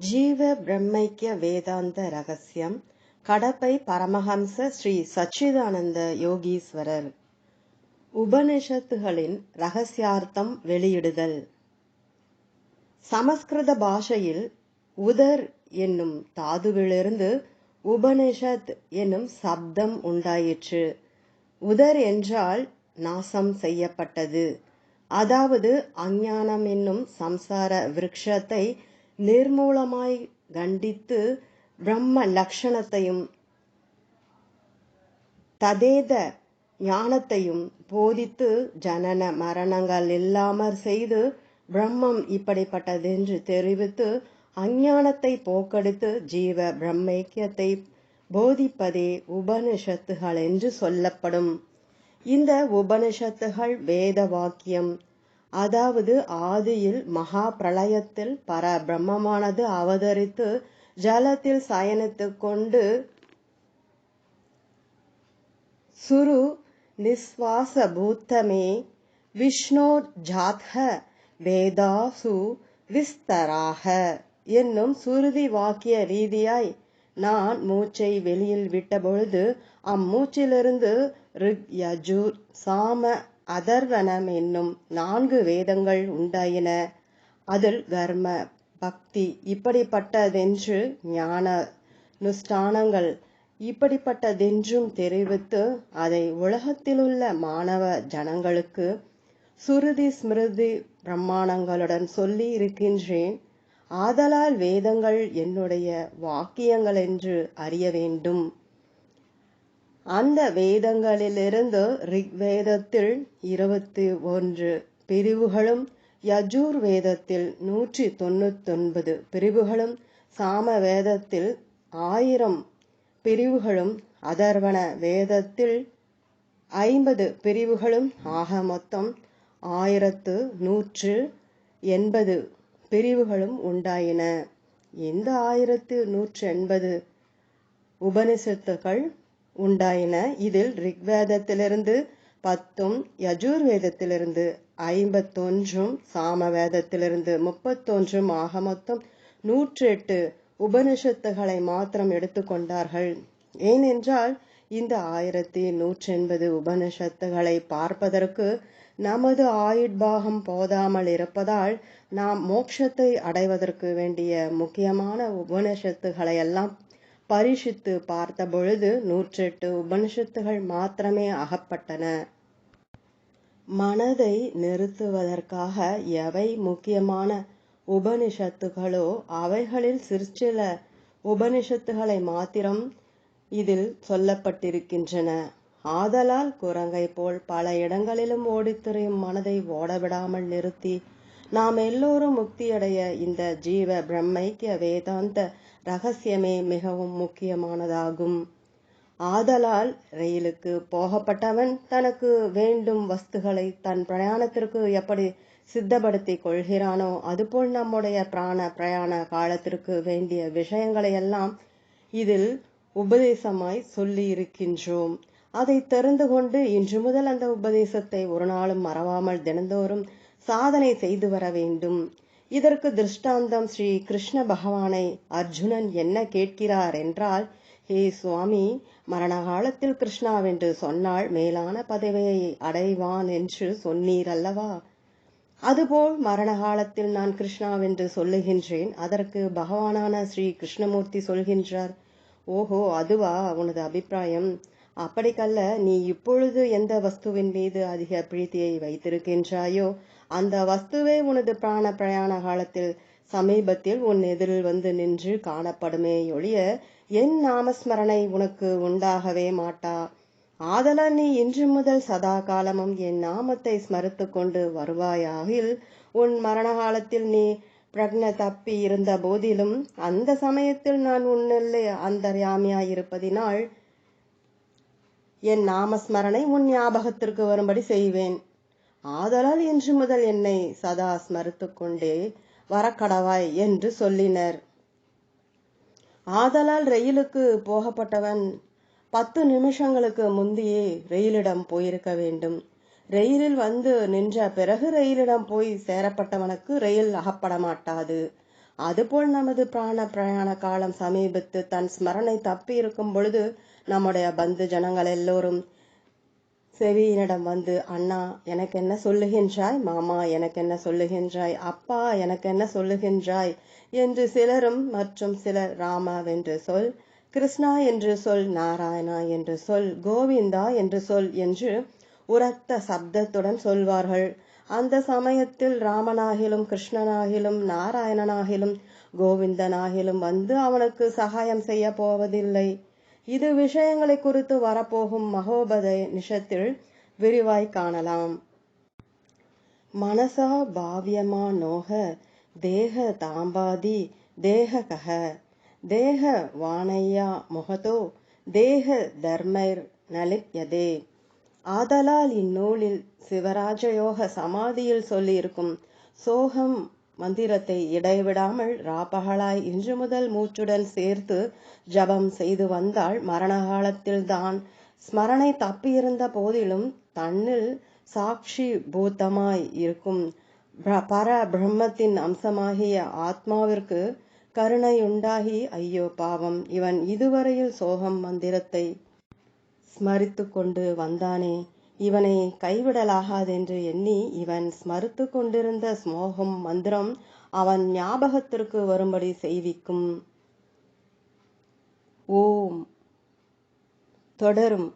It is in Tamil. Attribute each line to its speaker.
Speaker 1: ஜீவ பிரம்மைக்கிய வேதாந்த ரகசியம் கடப்பை பரமஹம்ச ஸ்ரீ சச்சிதானந்த யோகீஸ்வரர். உபனிஷத்துகளின் ரகசியார்த்தம் வெளியிடுதல். சமஸ்கிருத பாஷையில் உதர் என்னும் தாதுவிலிருந்து உபனிஷத் என்னும் சப்தம் உண்டாயிற்று. உதர் என்றால் நாசம் செய்யப்பட்டது, அதாவது அஞ்ஞானம் என்னும் சம்சார விருட்சத்தை நிர்மூலமாய் கண்டித்து பிரம்ம லக்ஷணத்தையும் ததேத ஞானத்தையும் போதித்து ஜனன மரணங்கள் இல்லாமற் செய்து பிரம்மம் இப்படிப்பட்டதென்று தெரிவித்து அஞ்ஞானத்தை போக்கடித்து ஜீவ பிரம்மைக்கியத்தை போதிப்பதே உபனிஷத்துகள் என்று சொல்லப்படும். இந்த உபனிஷத்துகள் வேத வாக்கியம், அதாவது ஆதியில் மகா பிரளயத்தில் பர பிரம்மமானது அவதரித்து ஜலத்தில் சயனித்துக் கொண்டு சுரு நிஸ்வாச பூத்தமே விஷ்ணோ ஜாத்ஹ வேதாசு விஸ்தராக என்னும் சுருதி வாக்கிய ரீதியாய் நான் மூச்சை வெளியில் விட்டபொழுது அம்மூச்சிலிருந்து ரிக் யஜுர் சாம அதர்வனம் என்னும் 4 வேதங்கள் உண்டாயின. அதில் கர்ம பக்தி இப்படிப்பட்டதென்று, ஞான நுஷ்டானங்கள் இப்படிப்பட்டதென்றும் தெரிவித்து அதை உலகத்திலுள்ள மாணவ ஜனங்களுக்கு சுருதி ஸ்மிருதி பிரமாணங்களுடன் சொல்லி இருக்கின்றேன். ஆதலால் வேதங்கள் என்னுடைய வாக்கியங்கள் என்று அறிய வேண்டும். அந்த வேதங்களிலிருந்து ரிக்வேதத்தில் 21 பிரிவுகளும், யஜுர் வேதத்தில் 199 பிரிவுகளும், சாம வேதத்தில் 1000 பிரிவுகளும், அதர்வண வேதத்தில் 50 பிரிவுகளும் ஆக மொத்தம் 1180 பிரிவுகளும் உண்டாயின. இந்த 1180 உபனிஷத்துகள் உண்டாயின. இதில் ரிக்வேதத்திலிருந்து 10, யஜுர் வேதத்திலிருந்து 51, சாம வேதத்திலிருந்து 31 ஆக மொத்தம் 108 உபனிஷத்துகளை மாத்திரம் எடுத்துக்கொண்டார்கள். ஏனென்றால் இந்த 1180 உபனிஷத்துகளை பார்ப்பதற்கு நமது ஆயுட்பாகம் போதாமல் இருப்பதால் நாம் மோட்சத்தை அடைவதற்கு வேண்டிய முக்கியமான உபனிஷத்துகளை எல்லாம் பரிசித்து பார்த்த பொழுது 108 உபனிஷத்துகள் மாத்திரமே அகப்பட்டன. மனதை நிறுத்துவதற்காக எவை முக்கியமான உபனிஷத்துகளோ அவைகளில் சிற்சில உபனிஷத்துகளை மாத்திரம் இதில் சொல்லப்பட்டிருக்கின்றன. ஆதலால் குரங்கை போல் பல இடங்களிலும் ஓடித்திரியும் மனதை ஓடவிடாமல் நிறுத்தி நாம் எல்லோரும் முக்தியடைய இந்த ஜீவ பிரம்மைக்கிய வேதாந்த ரகசியமே மிகவும் முக்கியமானதாகும். ஆதலால் ரயிலுக்கு போகப்பட்டவன் தனக்கு வேண்டும் வஸ்துகளை தன் பிரயாணத்திற்கு எப்படி சித்தப்படுத்தி கொள்கிறானோ அதுபோல் நம்முடைய பிராண பிரயாண காலத்திற்கு வேண்டிய விஷயங்களை எல்லாம் இதில் உபதேசமாய் சொல்லி இருக்கின்றோம். அதை தெரிந்து கொண்டு இன்று முதல் அந்த உபதேசத்தை ஒரு நாளும் மறவாமல் தினந்தோறும் சாதனை செய்து வர வேண்டும். இதற்கு திருஷ்டாந்தம் ஸ்ரீ கிருஷ்ண பகவானை அர்ஜுனன் என்ன கேட்கிறார் என்றால், ஹே சுவாமி, மரண காலத்தில் கிருஷ்ணாவென்று சொன்னால் மேலான பதவியை அடைவான் என்று சொன்னீர் அல்லவா? அதுபோல் மரண காலத்தில் நான் கிருஷ்ணாவென்று சொல்லுகின்றேன். அதற்கு பகவானான ஸ்ரீ கிருஷ்ணமூர்த்தி சொல்கின்றார், ஓஹோ, அதுவா உனது அபிப்பிராயம்? அப்படிக்கல்ல, நீ இப்பொழுது எந்த வஸ்துவின் மீது அதிக பிரீத்தியை வைத்திருக்கின்றாயோ அந்த வஸ்துவே உனது பிராண பிரயாண காலத்தில் சமீபத்தில் உன் எதிரில் வந்து நின்று காணப்படுமே ஒழிய என் நாமஸ்மரணை உனக்கு உண்டாகவே மாட்டா. ஆதலால் நீ இன்று முதல் சதா காலமும் என் நாமத்தை ஸ்மரித்து கொண்டு வருவாயாகில் உன் மரண காலத்தில் நீ பிரக்ஞ தப்பி இருந்த போதிலும் அந்த சமயத்தில் நான் உன்னிலே அந்தர்யாமியாயிருப்பதினால் என் நாமஸ்மரணை உன் ஞாபகத்திற்கு வரும்படி செய்வேன். ஆதலால் இன்று முதல் என்னை சதா ஸ்மரித்து கொண்டே வரக்கடவாய் என்று சொல்லினர். ஆதலால் ரயிலுக்கு போகப்பட்டவன் 10 நிமிஷங்களுக்கு முந்தையே ரயிலிடம் போயிருக்க வேண்டும். ரயிலில் வந்து நின்ற பிறகு ரயிலிடம் போய் சேரப்பட்டவனுக்கு ரயில் அகப்பட மாட்டாது. அதுபோல் நமது பிராண பிரயாண காலம் சமீபித்து தன் ஸ்மரணை தப்பி இருக்கும் பொழுது நம்முடைய பந்து ஜனங்கள் எல்லோரும் செவியினிடம் வந்து, அண்ணா எனக்கு என்ன சொல்லுகின்றாய், மாமா எனக்கு என்ன சொல்லுகின்றாய், அப்பா எனக்கு என்ன சொல்லுகின்றாய் என்று சிலரும், மற்றும் சிலர் ராமாவென்று சொல், கிருஷ்ணா என்று சொல், நாராயணா என்று சொல், கோவிந்தா என்று சொல் என்று உரத்த சப்தத்துடன் சொல்வார்கள். அந்த சமயத்தில் ராமனாகிலும் கிருஷ்ணனாகிலும் நாராயணனாகிலும் கோவிந்தனாகிலும் வந்து அவனுக்கு சகாயம் செய்ய போவதில்லை. இது விஷயங்களை குறித்து வரப்போகும் மகோபநிஷத்தில் விரிவாய் காணலாம். மனசா பாவ்யமா நோக தேக தாம்பாதி தேககஹ தேக வாணையா முகதோ தேக தர்மைர் நலிப்யதே. ஆதலால் இந்நூலில் சிவராஜயோக சமாதியில் சொல்லியிருக்கும் சோகம் மந்திரத்தை இடைவிடாமல் ராப்பகலாய் இன்று முதல் மூச்சுடன் சேர்த்து ஜபம் செய்து வந்தால் மரண காலத்தில் தான் ஸ்மரணை தப்பியிருந்த போதிலும் தன்னில் சாட்சி பூத்தமாய் இருக்கும் பர பிரம்மத்தின் அம்சமாகிய ஆத்மாவிற்கு கருணையுண்டாகி, ஐயோ பாவம், இவன் இதுவரையில் சோகம் மந்திரத்தை ஸ்மரித்து கொண்டு வந்தானே, இவனை கைவிடலாகாதென்று எண்ணி இவன் ஸ்மரித்து கொண்டிருந்த ஸ்மோகம் மந்திரம் அவன் ஞாபகத்திற்கு வரும்படி செய்விக்கும். ஓம். தொடரும்.